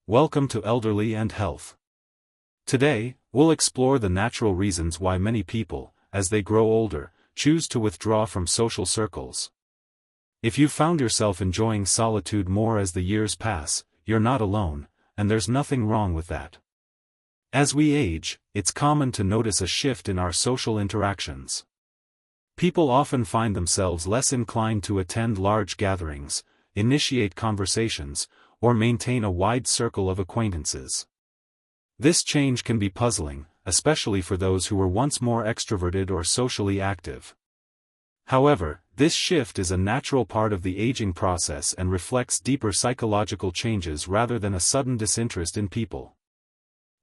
Welcome to Elderly and Health. Today, we'll explore the natural reasons why many people, as they grow older, choose to withdraw from social circles. If you've found yourself enjoying solitude more as the years pass, you're not alone, and there's nothing wrong with that. As we age, it's common to notice a shift in our social interactions. People often find themselves less inclined to attend large gatherings, initiate conversations, or maintain a wide circle of acquaintances. This change can be puzzling, especially for those who were once more extroverted or socially active. However, this shift is a natural part of the aging process and reflects deeper psychological changes rather than a sudden disinterest in people.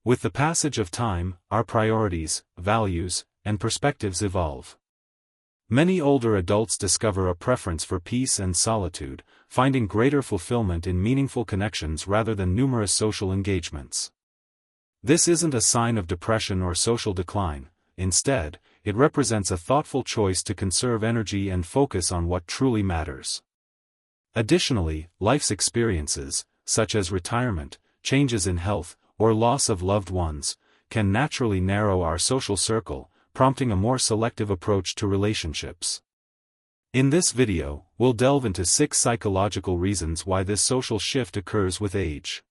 With the passage of time, our priorities, values, and perspectives evolve. Many older adults discover a preference for peace and solitude, finding greater fulfillment in meaningful connections rather than numerous social engagements. This isn't a sign of depression or social decline. Instead, it represents a thoughtful choice to conserve energy and focus on what truly matters. Additionally, life's experiences, such as retirement, changes in health, or loss of loved ones, can naturally narrow our social circle, prompting a more selective approach to relationships. In this video, we'll delve into 6 psychological reasons why this social shift occurs with age.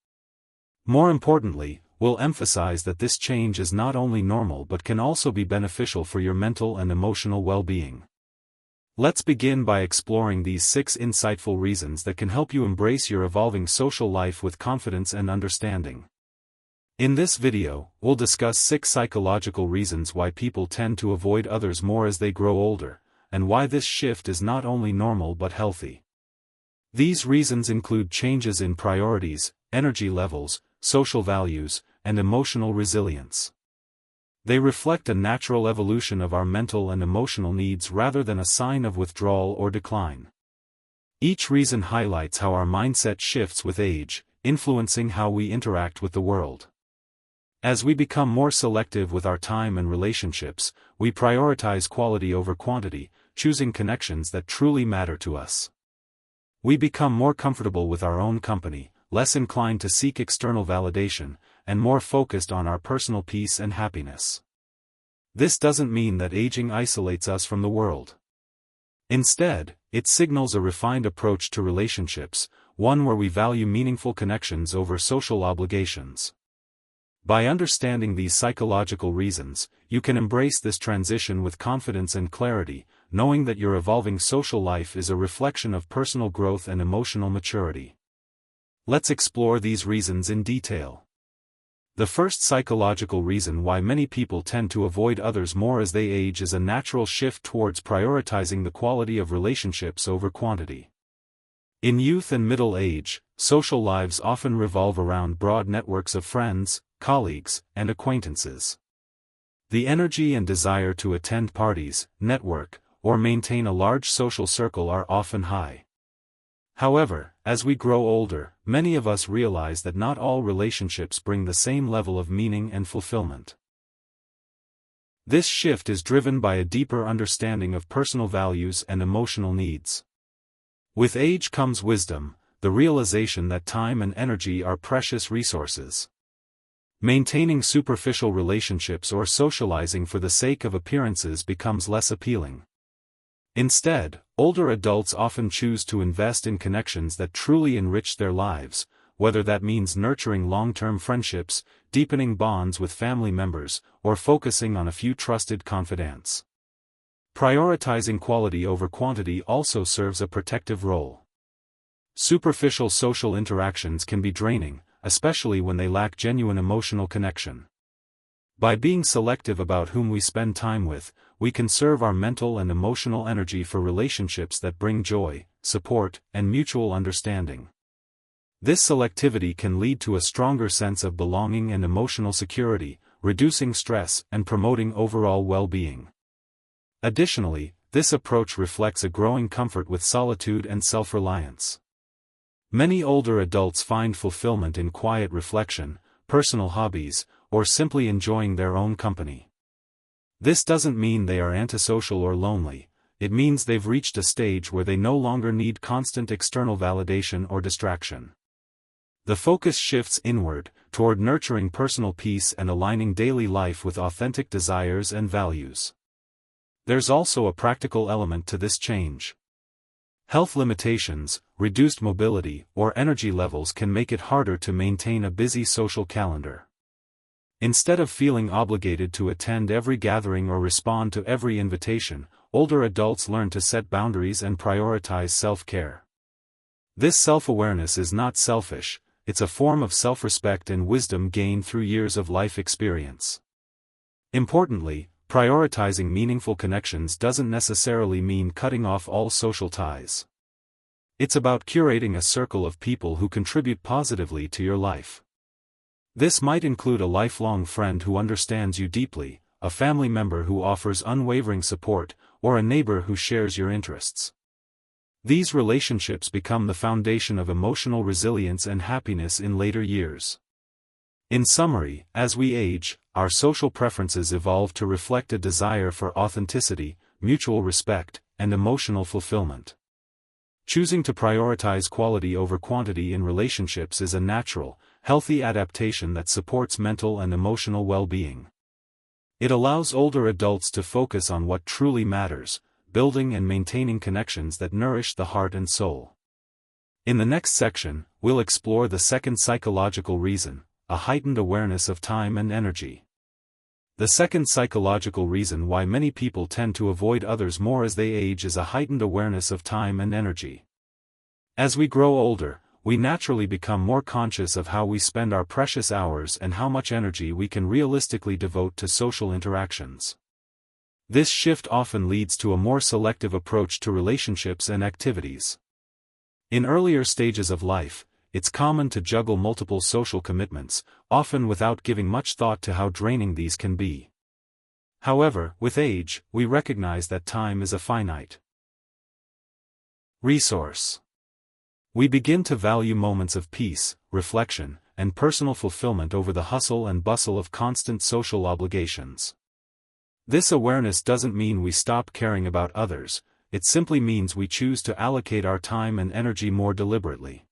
More importantly, we'll emphasize that this change is not only normal but can also be beneficial for your mental and emotional well-being. Let's begin by exploring these 6 insightful reasons that can help you embrace your evolving social life with confidence and understanding. In this video, we'll discuss 6 psychological reasons why people tend to avoid others more as they grow older, and why this shift is not only normal but healthy. These reasons include changes in priorities, energy levels, social values, and emotional resilience. They reflect a natural evolution of our mental and emotional needs rather than a sign of withdrawal or decline. Each reason highlights how our mindset shifts with age, influencing how we interact with the world. As we become more selective with our time and relationships, we prioritize quality over quantity, choosing connections that truly matter to us. We become more comfortable with our own company, less inclined to seek external validation, and more focused on our personal peace and happiness. This doesn't mean that aging isolates us from the world. Instead, it signals a refined approach to relationships, one where we value meaningful connections over social obligations. By understanding these psychological reasons, you can embrace this transition with confidence and clarity, knowing that your evolving social life is a reflection of personal growth and emotional maturity. Let's explore these reasons in detail. The first psychological reason why many people tend to avoid others more as they age is a natural shift towards prioritizing the quality of relationships over quantity. In youth and middle age, social lives often revolve around broad networks of friends, colleagues, and acquaintances. The energy and desire to attend parties, network, or maintain a large social circle are often high. However, as we grow older, many of us realize that not all relationships bring the same level of meaning and fulfillment. This shift is driven by a deeper understanding of personal values and emotional needs. With age comes wisdom, the realization that time and energy are precious resources. Maintaining superficial relationships or socializing for the sake of appearances becomes less appealing. Instead, older adults often choose to invest in connections that truly enrich their lives, whether that means nurturing long-term friendships, deepening bonds with family members, or focusing on a few trusted confidants. Prioritizing quality over quantity also serves a protective role. Superficial social interactions can be draining, especially when they lack genuine emotional connection. By being selective about whom we spend time with, we conserve our mental and emotional energy for relationships that bring joy, support, and mutual understanding. This selectivity can lead to a stronger sense of belonging and emotional security, reducing stress and promoting overall well-being. Additionally, this approach reflects a growing comfort with solitude and self-reliance. Many older adults find fulfillment in quiet reflection, personal hobbies, or simply enjoying their own company. This doesn't mean they are antisocial or lonely, it means they've reached a stage where they no longer need constant external validation or distraction. The focus shifts inward, toward nurturing personal peace and aligning daily life with authentic desires and values. There's also a practical element to this change. Health limitations, reduced mobility, or energy levels can make it harder to maintain a busy social calendar. Instead of feeling obligated to attend every gathering or respond to every invitation, older adults learn to set boundaries and prioritize self-care. This self-awareness is not selfish, it's a form of self-respect and wisdom gained through years of life experience. Importantly, prioritizing meaningful connections doesn't necessarily mean cutting off all social ties. It's about curating a circle of people who contribute positively to your life. This might include a lifelong friend who understands you deeply, a family member who offers unwavering support, or a neighbor who shares your interests. These relationships become the foundation of emotional resilience and happiness in later years. In summary, as we age, our social preferences evolve to reflect a desire for authenticity, mutual respect, and emotional fulfillment. Choosing to prioritize quality over quantity in relationships is a natural, healthy adaptation that supports mental and emotional well-being. It allows older adults to focus on what truly matters, building and maintaining connections that nourish the heart and soul. In the next section, we'll explore the second psychological reason, a heightened awareness of time and energy. The second psychological reason why many people tend to avoid others more as they age is a heightened awareness of time and energy. As we grow older, we naturally become more conscious of how we spend our precious hours and how much energy we can realistically devote to social interactions. This shift often leads to a more selective approach to relationships and activities. In earlier stages of life, it's common to juggle multiple social commitments, often without giving much thought to how draining these can be. However, with age, we recognize that time is a finite resource. We begin to value moments of peace, reflection, and personal fulfillment over the hustle and bustle of constant social obligations. This awareness doesn't mean we stop caring about others, it simply means we choose to allocate our time and energy more deliberately.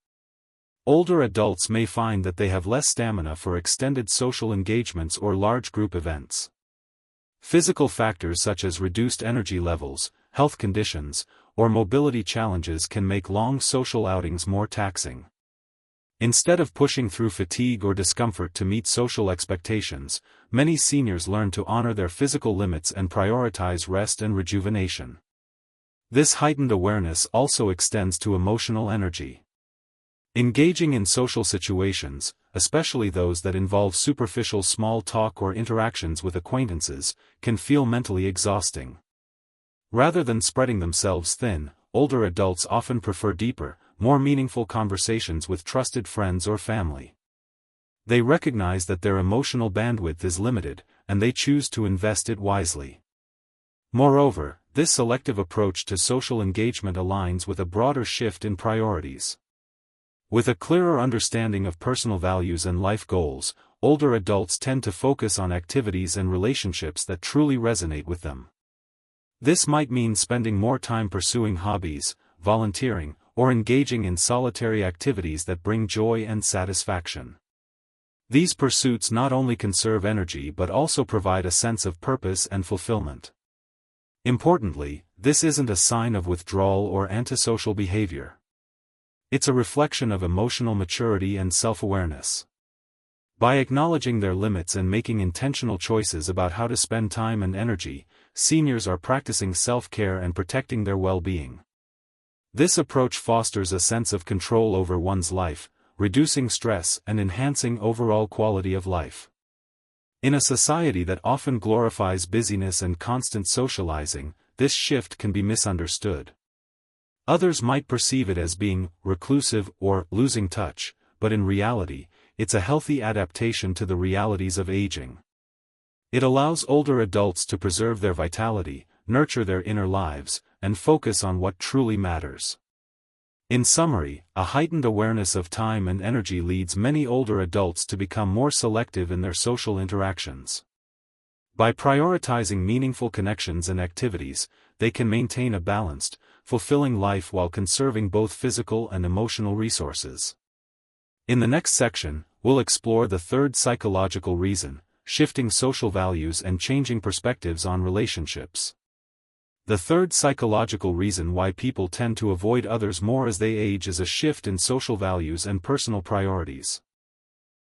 Older adults may find that they have less stamina for extended social engagements or large group events. Physical factors such as reduced energy levels, health conditions, or mobility challenges can make long social outings more taxing. Instead of pushing through fatigue or discomfort to meet social expectations, many seniors learn to honor their physical limits and prioritize rest and rejuvenation. This heightened awareness also extends to emotional energy. Engaging in social situations, especially those that involve superficial small talk or interactions with acquaintances, can feel mentally exhausting. Rather than spreading themselves thin, older adults often prefer deeper, more meaningful conversations with trusted friends or family. They recognize that their emotional bandwidth is limited, and they choose to invest it wisely. Moreover, this selective approach to social engagement aligns with a broader shift in priorities. With a clearer understanding of personal values and life goals, older adults tend to focus on activities and relationships that truly resonate with them. This might mean spending more time pursuing hobbies, volunteering, or engaging in solitary activities that bring joy and satisfaction. These pursuits not only conserve energy but also provide a sense of purpose and fulfillment. Importantly, this isn't a sign of withdrawal or antisocial behavior. It's a reflection of emotional maturity and self-awareness. By acknowledging their limits and making intentional choices about how to spend time and energy, seniors are practicing self-care and protecting their well-being. This approach fosters a sense of control over one's life, reducing stress and enhancing overall quality of life. In a society that often glorifies busyness and constant socializing, this shift can be misunderstood. Others might perceive it as being reclusive or losing touch, but in reality, it's a healthy adaptation to the realities of aging. It allows older adults to preserve their vitality, nurture their inner lives, and focus on what truly matters. In summary, a heightened awareness of time and energy leads many older adults to become more selective in their social interactions. By prioritizing meaningful connections and activities, they can maintain a balanced, fulfilling life while conserving both physical and emotional resources. In the next section, we'll explore the third psychological reason, shifting social values and changing perspectives on relationships. The third psychological reason why people tend to avoid others more as they age is a shift in social values and personal priorities.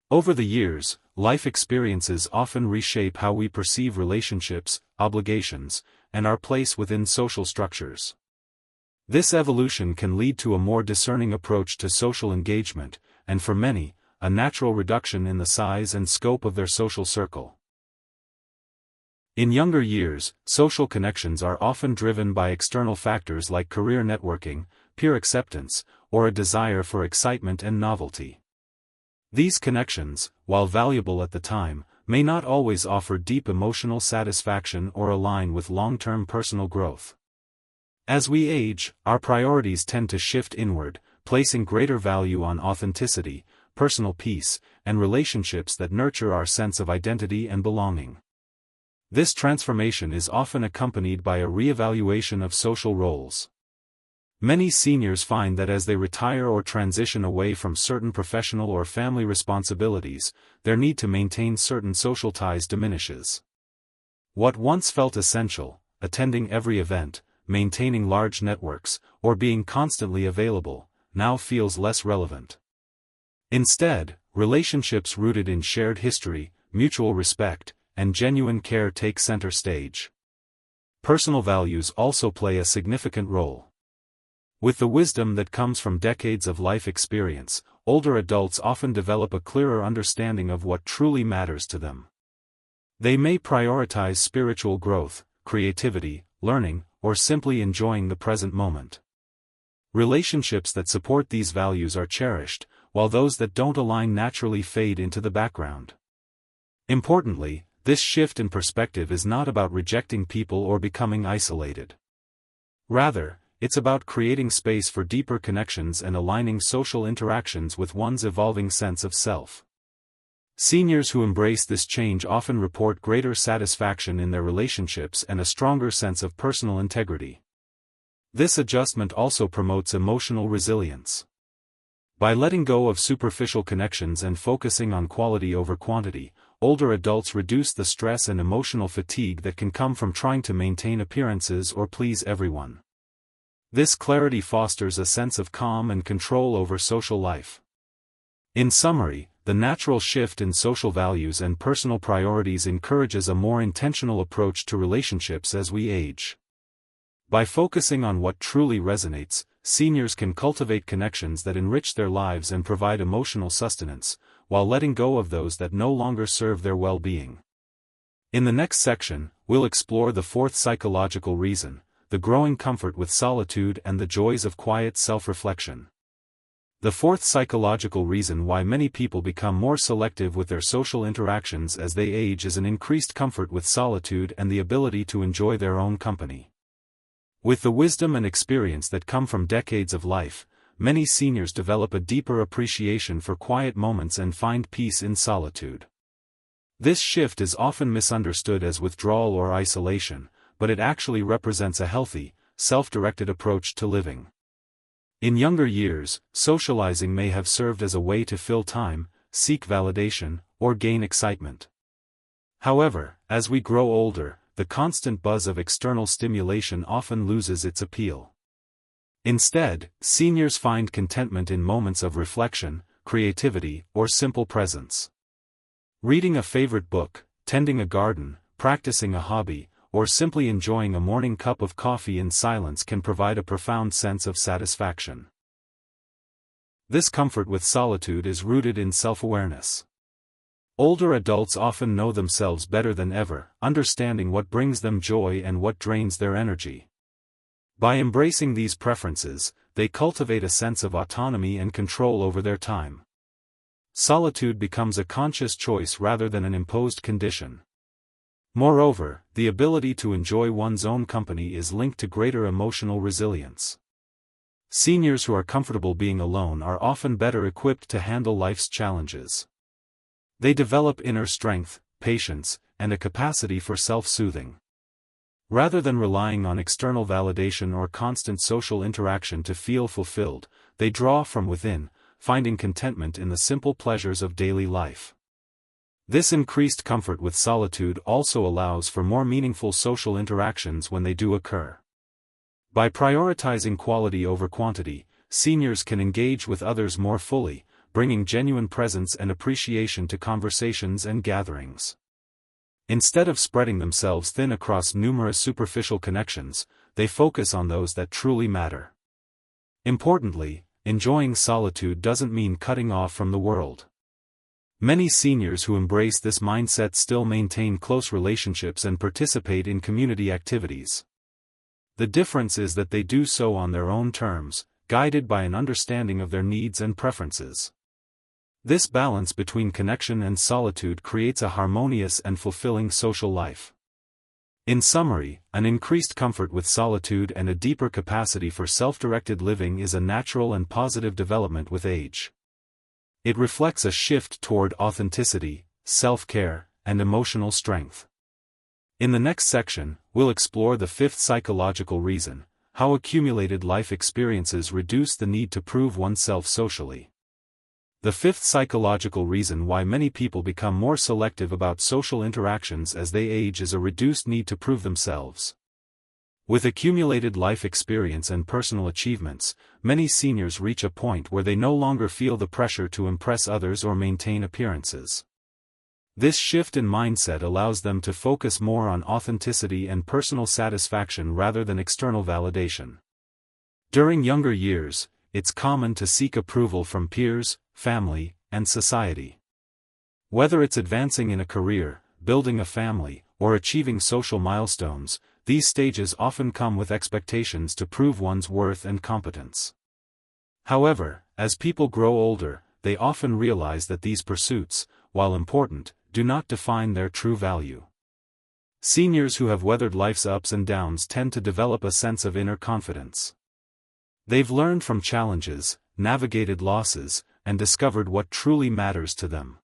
Over the years, life experiences often reshape how we perceive relationships, obligations, and our place within social structures. This evolution can lead to a more discerning approach to social engagement, and for many, a natural reduction in the size and scope of their social circle. In younger years, social connections are often driven by external factors like career networking, peer acceptance, or a desire for excitement and novelty. These connections, while valuable at the time, may not always offer deep emotional satisfaction or align with long-term personal growth. As we age, our priorities tend to shift inward, placing greater value on authenticity, personal peace, and relationships that nurture our sense of identity and belonging. This transformation is often accompanied by a reevaluation of social roles. Many seniors find that as they retire or transition away from certain professional or family responsibilities, their need to maintain certain social ties diminishes. What once felt essential, attending every event, maintaining large networks, or being constantly available, now feels less relevant. Instead, relationships rooted in shared history, mutual respect, and genuine care take center stage. Personal values also play a significant role. With the wisdom that comes from decades of life experience, older adults often develop a clearer understanding of what truly matters to them. They may prioritize spiritual growth, creativity, learning, or simply enjoying the present moment. Relationships that support these values are cherished, while those that don't align naturally fade into the background. Importantly, this shift in perspective is not about rejecting people or becoming isolated. Rather, it's about creating space for deeper connections and aligning social interactions with one's evolving sense of self. Seniors who embrace this change often report greater satisfaction in their relationships and a stronger sense of personal integrity. This adjustment also promotes emotional resilience. By letting go of superficial connections and focusing on quality over quantity, older adults reduce the stress and emotional fatigue that can come from trying to maintain appearances or please everyone. This clarity fosters a sense of calm and control over social life. In summary, the natural shift in social values and personal priorities encourages a more intentional approach to relationships as we age. By focusing on what truly resonates, seniors can cultivate connections that enrich their lives and provide emotional sustenance, while letting go of those that no longer serve their well-being. In the next section, we'll explore the fourth psychological reason, the growing comfort with solitude and the joys of quiet self-reflection. The fourth psychological reason why many people become more selective with their social interactions as they age is an increased comfort with solitude and the ability to enjoy their own company. With the wisdom and experience that come from decades of life, many seniors develop a deeper appreciation for quiet moments and find peace in solitude. This shift is often misunderstood as withdrawal or isolation, but it actually represents a healthy, self-directed approach to living. In younger years, socializing may have served as a way to fill time, seek validation, or gain excitement. However, as we grow older, the constant buzz of external stimulation often loses its appeal. Instead, seniors find contentment in moments of reflection, creativity, or simple presence. Reading a favorite book, tending a garden, practicing a hobby, or simply enjoying a morning cup of coffee in silence can provide a profound sense of satisfaction. This comfort with solitude is rooted in self-awareness. Older adults often know themselves better than ever, understanding what brings them joy and what drains their energy. By embracing these preferences, they cultivate a sense of autonomy and control over their time. Solitude becomes a conscious choice rather than an imposed condition. Moreover, the ability to enjoy one's own company is linked to greater emotional resilience. Seniors who are comfortable being alone are often better equipped to handle life's challenges. They develop inner strength, patience, and a capacity for self-soothing. Rather than relying on external validation or constant social interaction to feel fulfilled, they draw from within, finding contentment in the simple pleasures of daily life. This increased comfort with solitude also allows for more meaningful social interactions when they do occur. By prioritizing quality over quantity, seniors can engage with others more fully, bringing genuine presence and appreciation to conversations and gatherings. Instead of spreading themselves thin across numerous superficial connections, they focus on those that truly matter. Importantly, enjoying solitude doesn't mean cutting off from the world. Many seniors who embrace this mindset still maintain close relationships and participate in community activities. The difference is that they do so on their own terms, guided by an understanding of their needs and preferences. This balance between connection and solitude creates a harmonious and fulfilling social life. In summary, an increased comfort with solitude and a deeper capacity for self-directed living is a natural and positive development with age. It reflects a shift toward authenticity, self-care, and emotional strength. In the next section, we'll explore the fifth psychological reason: how accumulated life experiences reduce the need to prove oneself socially. The fifth psychological reason why many people become more selective about social interactions as they age is a reduced need to prove themselves. With accumulated life experience and personal achievements, many seniors reach a point where they no longer feel the pressure to impress others or maintain appearances. This shift in mindset allows them to focus more on authenticity and personal satisfaction rather than external validation. During younger years, it's common to seek approval from peers, family, and society. Whether it's advancing in a career, building a family, or achieving social milestones, these stages often come with expectations to prove one's worth and competence. However, as people grow older, they often realize that these pursuits, while important, do not define their true value. Seniors who have weathered life's ups and downs tend to develop a sense of inner confidence. They've learned from challenges, navigated losses, and discovered what truly matters to them.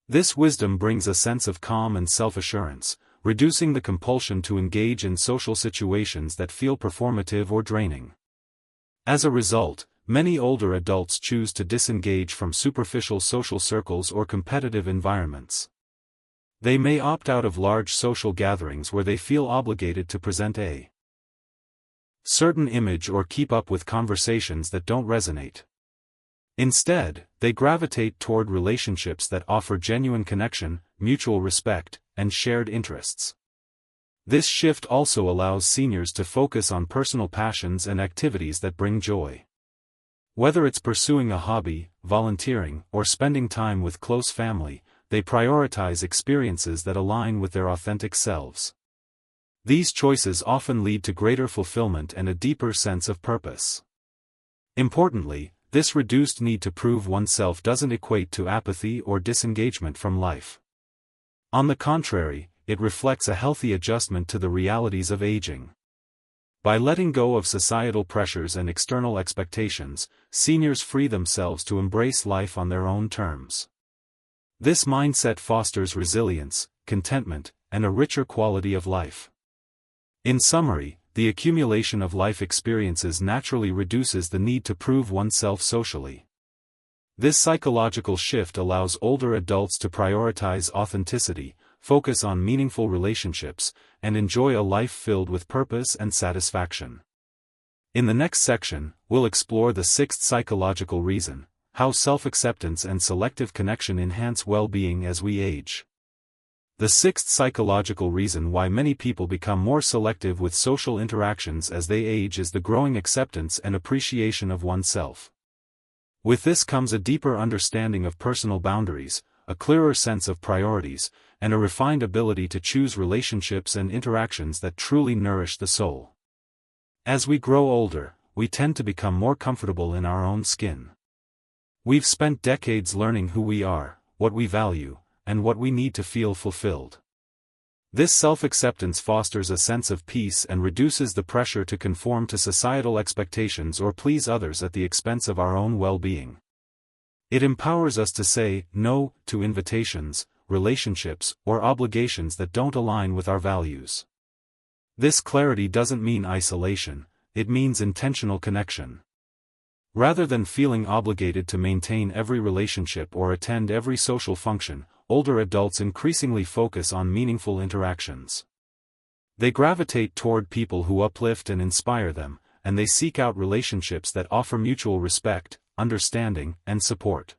This wisdom brings a sense of calm and self-assurance, reducing the compulsion to engage in social situations that feel performative or draining. As a result, many older adults choose to disengage from superficial social circles or competitive environments. They may opt out of large social gatherings where they feel obligated to present a certain image or keep up with conversations that don't resonate. Instead, they gravitate toward relationships that offer genuine connection, mutual respect, and shared interests. This shift also allows seniors to focus on personal passions and activities that bring joy. Whether it's pursuing a hobby, volunteering, or spending time with close family, they prioritize experiences that align with their authentic selves. These choices often lead to greater fulfillment and a deeper sense of purpose. Importantly, this reduced need to prove oneself doesn't equate to apathy or disengagement from life. On the contrary, it reflects a healthy adjustment to the realities of aging. By letting go of societal pressures and external expectations, seniors free themselves to embrace life on their own terms. This mindset fosters resilience, contentment, and a richer quality of life. In summary, the accumulation of life experiences naturally reduces the need to prove oneself socially. This psychological shift allows older adults to prioritize authenticity, focus on meaningful relationships, and enjoy a life filled with purpose and satisfaction. In the next section, we'll explore the sixth psychological reason: how self-acceptance and selective connection enhance well-being as we age. The sixth psychological reason why many people become more selective with social interactions as they age is the growing acceptance and appreciation of oneself. With this comes a deeper understanding of personal boundaries, a clearer sense of priorities, and a refined ability to choose relationships and interactions that truly nourish the soul. As we grow older, we tend to become more comfortable in our own skin. We've spent decades learning who we are, what we value, and what we need to feel fulfilled. This self-acceptance fosters a sense of peace and reduces the pressure to conform to societal expectations or please others at the expense of our own well-being. It empowers us to say no to invitations, relationships, or obligations that don't align with our values. This clarity doesn't mean isolation, it means intentional connection. Rather than feeling obligated to maintain every relationship or attend every social function, older adults increasingly focus on meaningful interactions. They gravitate toward people who uplift and inspire them, and they seek out relationships that offer mutual respect, understanding, and support.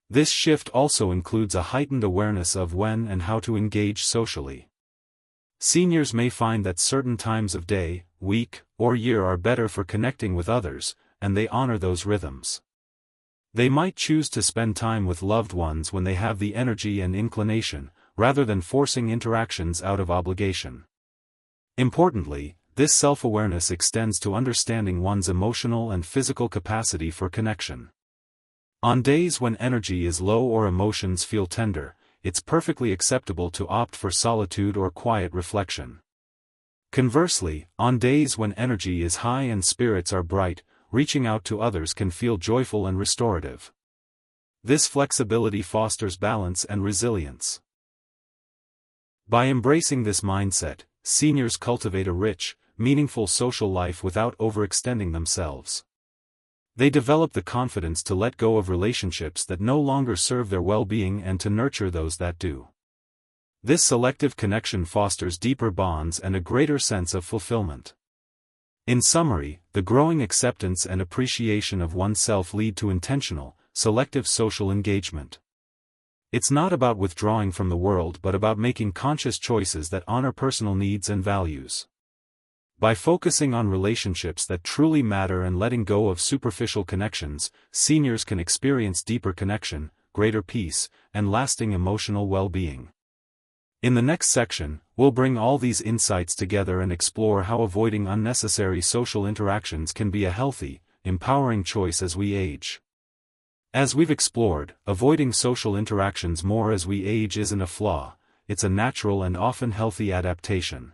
This shift also includes a heightened awareness of when and how to engage socially. Seniors may find that certain times of day, week, or year are better for connecting with others, and they honor those rhythms. They might choose to spend time with loved ones when they have the energy and inclination, rather than forcing interactions out of obligation. Importantly, this self-awareness extends to understanding one's emotional and physical capacity for connection. On days when energy is low or emotions feel tender, it's perfectly acceptable to opt for solitude or quiet reflection. Conversely, on days when energy is high and spirits are bright, reaching out to others can feel joyful and restorative. This flexibility fosters balance and resilience. By embracing this mindset, seniors cultivate a rich, meaningful social life without overextending themselves. They develop the confidence to let go of relationships that no longer serve their well-being and to nurture those that do. This selective connection fosters deeper bonds and a greater sense of fulfillment. In summary, the growing acceptance and appreciation of oneself lead to intentional, selective social engagement. It's not about withdrawing from the world but about making conscious choices that honor personal needs and values. By focusing on relationships that truly matter and letting go of superficial connections, seniors can experience deeper connection, greater peace, and lasting emotional well-being. In the next section, we'll bring all these insights together and explore how avoiding unnecessary social interactions can be a healthy, empowering choice as we age. As we've explored, avoiding social interactions more as we age isn't a flaw, it's a natural and often healthy adaptation.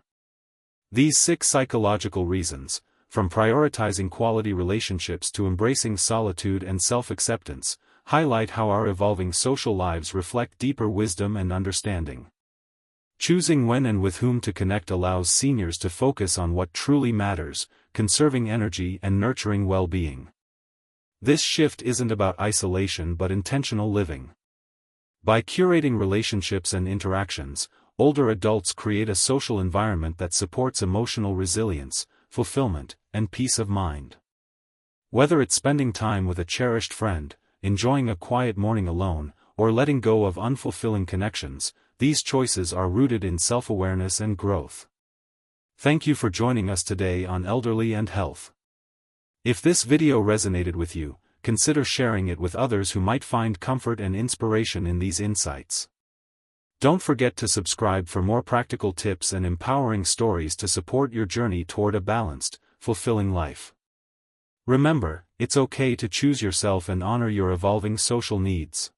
These 6 psychological reasons, from prioritizing quality relationships to embracing solitude and self-acceptance, highlight how our evolving social lives reflect deeper wisdom and understanding. Choosing when and with whom to connect allows seniors to focus on what truly matters, conserving energy and nurturing well-being. This shift isn't about isolation but intentional living. By curating relationships and interactions, older adults create a social environment that supports emotional resilience, fulfillment, and peace of mind. Whether it's spending time with a cherished friend, enjoying a quiet morning alone, or letting go of unfulfilling connections, these choices are rooted in self-awareness and growth. Thank you for joining us today on Elderly and Health. If this video resonated with you, consider sharing it with others who might find comfort and inspiration in these insights. Don't forget to subscribe for more practical tips and empowering stories to support your journey toward a balanced, fulfilling life. Remember, it's okay to choose yourself and honor your evolving social needs.